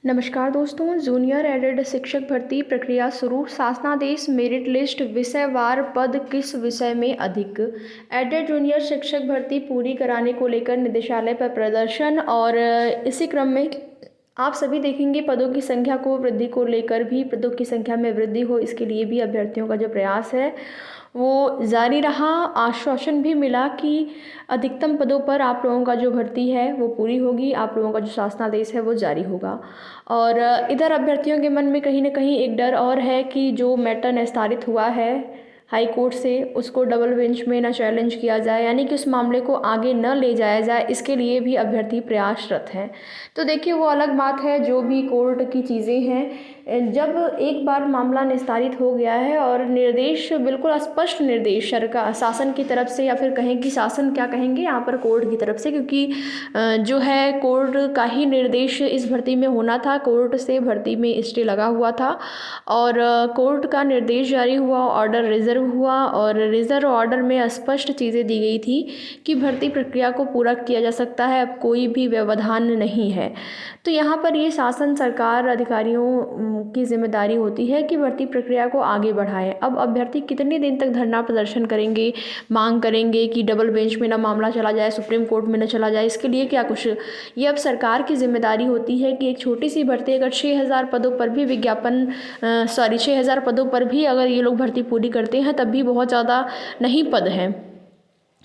नमस्कार दोस्तों, junior added शिक्षक भर्ती प्रक्रिया शुरू। शासनादेश मेरिट लिस्ट विषयवार पद किस विषय में अधिक। एडेड जूनियर शिक्षक भर्ती पूरी कराने को लेकर निदेशालय पर प्रदर्शन। और इसी क्रम में आप सभी देखेंगे पदों की संख्या को वृद्धि को लेकर भी, पदों की संख्या में वृद्धि हो इसके लिए भी अभ्यर्थियों का जो प्रयास है वो जारी रहा। आश्वासन भी मिला कि अधिकतम पदों पर आप लोगों का जो भर्ती है वो पूरी होगी, आप लोगों का जो शासनादेश है वो जारी होगा। और इधर अभ्यर्थियों के मन में कहीं ना कहीं एक डर और है कि जो मैटर निस्तारित हुआ है हाई कोर्ट से, उसको डबल बेंच में ना चैलेंज किया जाए, यानी कि उस मामले को आगे न ले जाया जाए, इसके लिए भी अभ्यर्थी प्रयासरत हैं। तो देखिए वो अलग बात है, जो भी कोर्ट की चीज़ें हैं, जब एक बार मामला निस्तारित हो गया है और निर्देश बिल्कुल स्पष्ट निर्देश सरकार शासन की तरफ से, या फिर कहें कि शासन क्या कहेंगे यहाँ पर, कोर्ट की तरफ से, क्योंकि जो है कोर्ट का ही निर्देश इस भर्ती में होना था। कोर्ट से भर्ती में स्टे लगा हुआ था और कोर्ट का निर्देश जारी हुआ, ऑर्डर रिजर्व हुआ और रिजर्व ऑर्डर में स्पष्ट चीज़ें दी गई थी कि भर्ती प्रक्रिया को पूरा किया जा सकता है, अब कोई भी व्यवधान नहीं है। तो यहाँ पर ये शासन सरकार अधिकारियों की जिम्मेदारी होती है कि भर्ती प्रक्रिया को आगे बढ़ाएं। अब अभ्यर्थी कितने दिन तक धरना प्रदर्शन करेंगे, मांग करेंगे कि डबल बेंच में ना मामला चला जाए, सुप्रीम कोर्ट में न चला जाए, इसके लिए क्या कुछ, ये अब सरकार की जिम्मेदारी होती है कि एक छोटी सी भर्ती अगर 6000 पदों पर भी विज्ञापन 6000 पदों पर भी अगर ये लोग भर्ती पूरी करते हैं तब भी बहुत ज़्यादा नहीं पद हैं।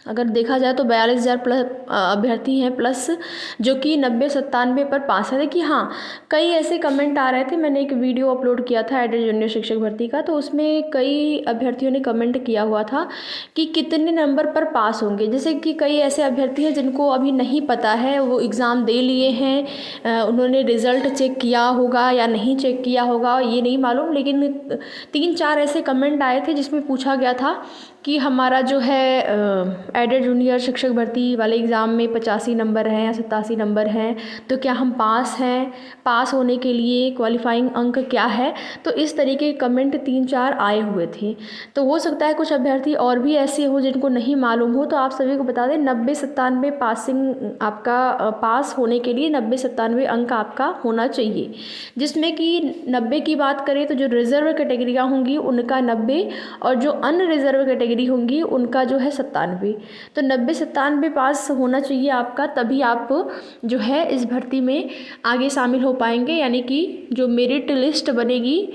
अगर देखा जाए तो 42,000 प्लस अभ्यर्थी हैं, प्लस जो कि 90-97 पर पास है। देखिए हाँ, कई ऐसे कमेंट आ रहे थे, मैंने एक वीडियो अपलोड किया था एडेड जूनियर शिक्षक भर्ती का, तो उसमें कई अभ्यर्थियों ने कमेंट किया हुआ था कि कितने नंबर पर पास होंगे। जैसे कि कई ऐसे अभ्यर्थी हैं जिनको अभी नहीं पता है, वो एग्ज़ाम दे लिए हैं, उन्होंने रिज़ल्ट चेक किया होगा या नहीं चेक किया होगा ये नहीं मालूम, लेकिन 3-4 ऐसे कमेंट आए थे जिसमें पूछा गया था कि हमारा जो है एडेड जूनियर शिक्षक भर्ती वाले एग्ज़ाम में 85 नंबर हैं या 87 नंबर हैं, तो क्या हम पास हैं, पास होने के लिए क्वालिफाइंग अंक क्या है। तो इस तरीके के कमेंट 3-4 आए हुए थे। तो हो सकता है कुछ अभ्यर्थी और भी ऐसे हो जिनको नहीं मालूम हो, तो आप सभी को बता दें 90-97 पासिंग आपका पास होने के लिए 90-97 अंक आपका होना चाहिए, जिसमें कि 90 की बात करें तो जो रिज़र्व कैटेगरियाँ होंगी उनका 90 और जो अनरिज़र्व कैटेगरी होंगी उनका जो है 97। तो 90-97 पास होना चाहिए आपका, तभी आप जो है इस भर्ती में आगे शामिल हो पाएंगे। यानी कि जो मेरिट लिस्ट बनेगी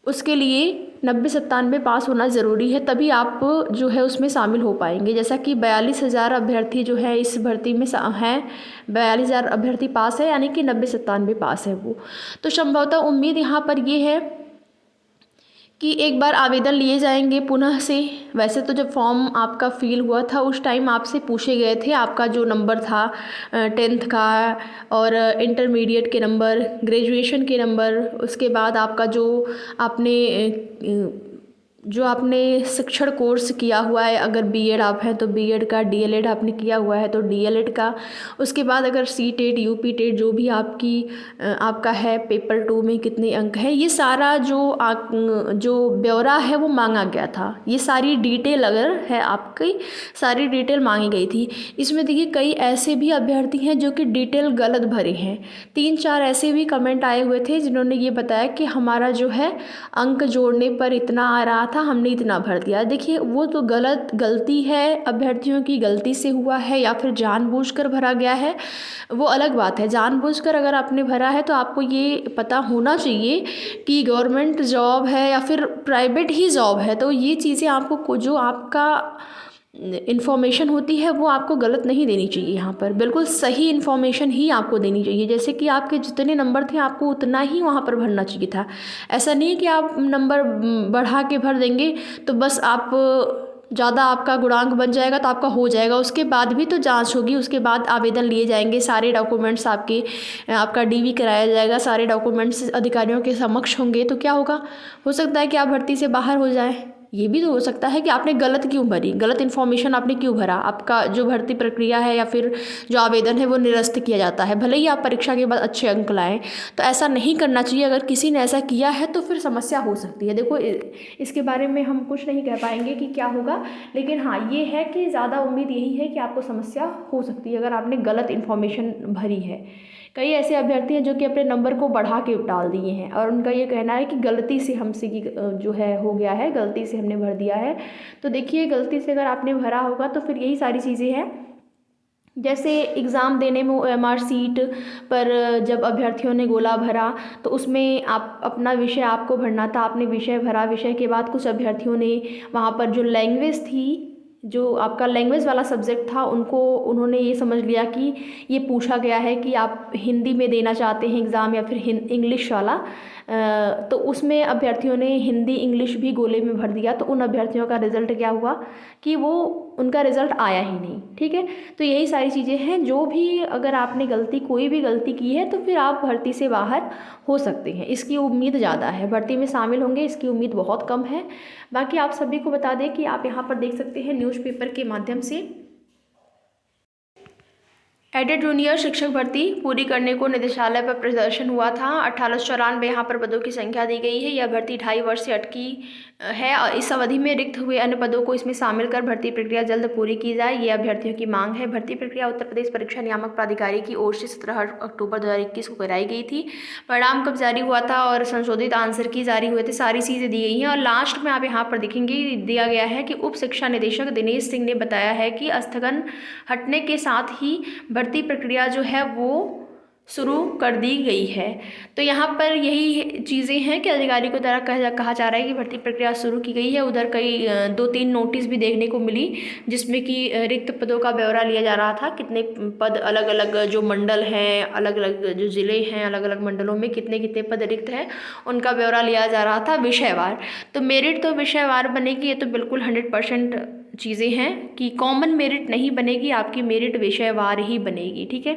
उसके लिए 90-97 पास होना ज़रूरी है, तभी आप जो है उसमें शामिल हो पाएंगे। जैसा कि 42,000 अभ्यर्थी जो है इस भर्ती में हैं, 42,000 अभ्यर्थी पास है, यानी कि 90-97 पास है वो। तो संभवतः उम्मीद यहाँ पर ये है कि एक बार आवेदन लिए जाएंगे पुनः से। वैसे तो जब फॉर्म आपका फिल हुआ था उस टाइम आपसे पूछे गए थे आपका जो नंबर था 10th का और इंटरमीडिएट के नंबर, ग्रेजुएशन के नंबर, उसके बाद आपका जो आपने शिक्षण कोर्स किया हुआ है, अगर बीएड आप हैं तो बीएड का, डीएलएड आपने किया हुआ है तो डीएलएड का, उसके बाद अगर सीटेट यूपीटेट जो भी आपका है, पेपर 2 में कितने अंक है, ये सारा जो ब्यौरा है वो मांगा गया था। ये सारी डिटेल अगर है आपकी, सारी डिटेल मांगी गई थी। इसमें देखिए कई ऐसे भी अभ्यर्थी हैं जो कि डिटेल गलत भरे हैं। 3-4 ऐसे भी कमेंट आए हुए थे जिन्होंने ये बताया कि हमारा जो है अंक जोड़ने पर इतना आ रहा था, हमने इतना भर दिया। देखिए वो तो गलती है, अभ्यर्थियों की गलती से हुआ है या फिर जानबूझकर भरा गया है, वो अलग बात है। जानबूझकर अगर आपने भरा है तो आपको ये पता होना चाहिए कि गवर्नमेंट जॉब है या फिर प्राइवेट ही जॉब है, तो ये चीज़ें आपको जो आपका इन्फॉर्मेशन होती है वो आपको गलत नहीं देनी चाहिए। यहाँ पर बिल्कुल सही इन्फॉर्मेशन ही आपको देनी चाहिए। जैसे कि आपके जितने नंबर थे आपको उतना ही वहाँ पर भरना चाहिए था। ऐसा नहीं है कि आप नंबर बढ़ा के भर देंगे तो बस आप ज़्यादा आपका गुणांक बन जाएगा तो आपका हो जाएगा। उसके बाद भी तो जांच होगी, उसके बाद आवेदन लिए जाएंगे, सारे डॉक्यूमेंट्स आपका डीवी कराया जाएगा, सारे डॉक्यूमेंट्स अधिकारियों के समक्ष होंगे। तो क्या होगा, हो सकता है कि आप भर्ती से बाहर हो जाएं। ये भी तो हो सकता है कि आपने गलत क्यों भरी, गलत इन्फॉर्मेशन आपने क्यों भरा, आपका जो भर्ती प्रक्रिया है या फिर जो आवेदन है वो निरस्त किया जाता है, भले ही आप परीक्षा के बाद अच्छे अंक लाएं। तो ऐसा नहीं करना चाहिए। अगर किसी ने ऐसा किया है तो फिर समस्या हो सकती है। देखो इसके बारे में हम कुछ नहीं कह पाएंगे कि क्या होगा, लेकिन हाँ ये है कि ज़्यादा उम्मीद यही है कि आपको समस्या हो सकती है अगर आपने गलत इन्फॉर्मेशन भरी है। कई ऐसे अभ्यर्थी हैं जो कि अपने नंबर को बढ़ा के डाल दिए हैं और उनका ये कहना है कि गलती से हमसे की जो है हो गया है, गलती से हमने भर दिया है। तो देखिए, गलती से अगर आपने भरा होगा तो फिर यही सारी चीज़ें हैं। जैसे एग्ज़ाम देने में OMR सीट पर जब अभ्यर्थियों ने गोला भरा तो उसमें आप अपना विषय आपको भरना था, आपने विषय भरा, विषय के बाद कुछ अभ्यर्थियों ने वहाँ पर जो लैंग्वेज थी, जो आपका लैंग्वेज वाला सब्जेक्ट था, उन्होंने ये समझ लिया कि ये पूछा गया है कि आप हिंदी में देना चाहते हैं एग्ज़ाम या फिर इंग्लिश वाला। तो उसमें अभ्यर्थियों ने हिंदी इंग्लिश भी गोले में भर दिया, तो उन अभ्यर्थियों का रिज़ल्ट क्या हुआ कि वो उनका रिज़ल्ट आया ही नहीं। ठीक है, तो यही सारी चीज़ें हैं। जो भी अगर आपने कोई भी गलती की है तो फिर आप भर्ती से बाहर हो सकते हैं, इसकी उम्मीद ज़्यादा है। भर्ती में शामिल होंगे इसकी उम्मीद बहुत कम है। बाकी आप सभी को बता दें कि आप यहाँ पर देख सकते हैं न्यूज़पेपर के माध्यम से एडेड जूनियर शिक्षक भर्ती पूरी करने को निदेशालय पर प्रदर्शन हुआ था। 1894 यहाँ पर पदों की संख्या दी गई है। यह भर्ती 2.5 वर्ष से अटकी है और इस अवधि में रिक्त हुए अन्य पदों को इसमें शामिल कर भर्ती प्रक्रिया जल्द पूरी की जाए, ये अभ्यर्थियों की मांग है। भर्ती प्रक्रिया उत्तर प्रदेश परीक्षा नियामक प्राधिकारी की ओर से 17 अक्टूबर 2021 को कराई गई थी। परिणाम कब जारी हुआ था और संशोधित आंसर की जारी हुए थे, सारी चीज़ें दी गई हैं। और लास्ट में आप यहाँ पर देखेंगे दिया गया है कि उप शिक्षा निदेशक दिनेश सिंह ने बताया है कि स्थगन हटने के साथ ही भर्ती प्रक्रिया जो है वो शुरू कर दी गई है। तो यहाँ पर यही चीज़ें हैं कि अधिकारी को द्वारा कहा जा रहा है कि भर्ती प्रक्रिया शुरू की गई है। उधर कई 2-3 नोटिस भी देखने को मिली जिसमें कि रिक्त पदों का ब्यौरा लिया जा रहा था, कितने पद अलग अलग जो मंडल हैं, अलग अलग जो ज़िले हैं, अलग अलग मंडलों में कितने कितने पद रिक्त हैं उनका ब्यौरा लिया जा रहा था विषयवार। तो मेरिट तो विषयवार बनेगी, ये तो बिल्कुल 100% चीज़ें हैं कि कॉमन मेरिट नहीं बनेगी, आपकी मेरिट विषयवार ही बनेगी। ठीक है,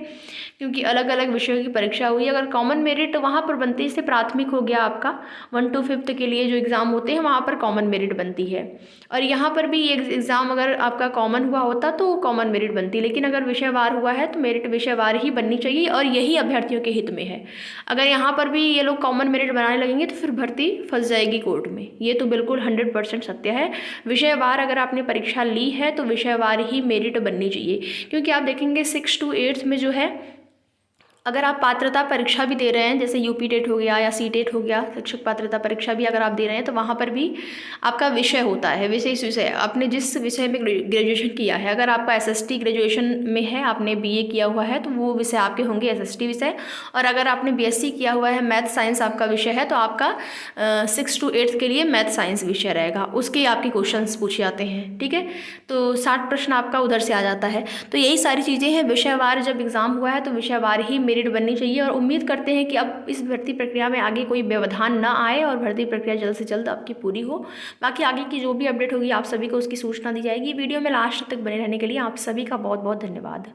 क्योंकि अलग अलग विषयों की परीक्षा हुई। अगर कॉमन मेरिट वहाँ पर बनती है, जैसे प्राथमिक हो गया आपका 1 to 5th के लिए जो एग्ज़ाम होते हैं वहाँ पर कॉमन मेरिट बनती है, और यहाँ पर भी एग्ज़ाम अगर आपका कॉमन हुआ होता तो कॉमन मेरिट बनती, लेकिन अगर विषयवार हुआ है तो मेरिट विषयवार ही बननी चाहिए और यही अभ्यर्थियों के हित में है। अगर यहाँ पर भी ये लोग कॉमन मेरिट बनाने लगेंगे तो फिर भर्ती फंस जाएगी कोर्ट में, ये तो बिल्कुल 100% सत्य है। विषयवार अगर आपने परीक्षा ली है तो विषयवार ही मेरिट बननी चाहिए, क्योंकि आप देखेंगे 6 to 8 में जो है अगर आप पात्रता परीक्षा भी दे रहे हैं, जैसे यूपी टेट हो गया या सी टेट हो गया, शिक्षक पात्रता परीक्षा भी अगर आप दे रहे हैं तो वहाँ पर भी आपका विषय होता है, विशेष विषय, आपने जिस विषय में ग्रेजुएशन किया है। अगर आपका SST ग्रेजुएशन में है, आपने BA किया हुआ है तो वो विषय आपके होंगे SST विषय, और अगर आपने BSc किया हुआ है, मैथ साइंस आपका विषय है तो आपका 6 to 8 के लिए मैथ साइंस विषय रहेगा, उसके आपके क्वेश्चन पूछे जाते हैं। ठीक है, तो 60 प्रश्न आपका उधर से आ जाता है। तो यही सारी चीज़ें हैं। विषयवार जब एग्ज़ाम हुआ है तो विषयवार ही मेरिट बननी चाहिए, और उम्मीद करते हैं कि अब इस भर्ती प्रक्रिया में आगे कोई व्यवधान ना आए और भर्ती प्रक्रिया जल्द से जल्द आपकी पूरी हो। बाकी आगे की जो भी अपडेट होगी आप सभी को उसकी सूचना दी जाएगी। वीडियो में लास्ट तक बने रहने के लिए आप सभी का बहुत बहुत धन्यवाद।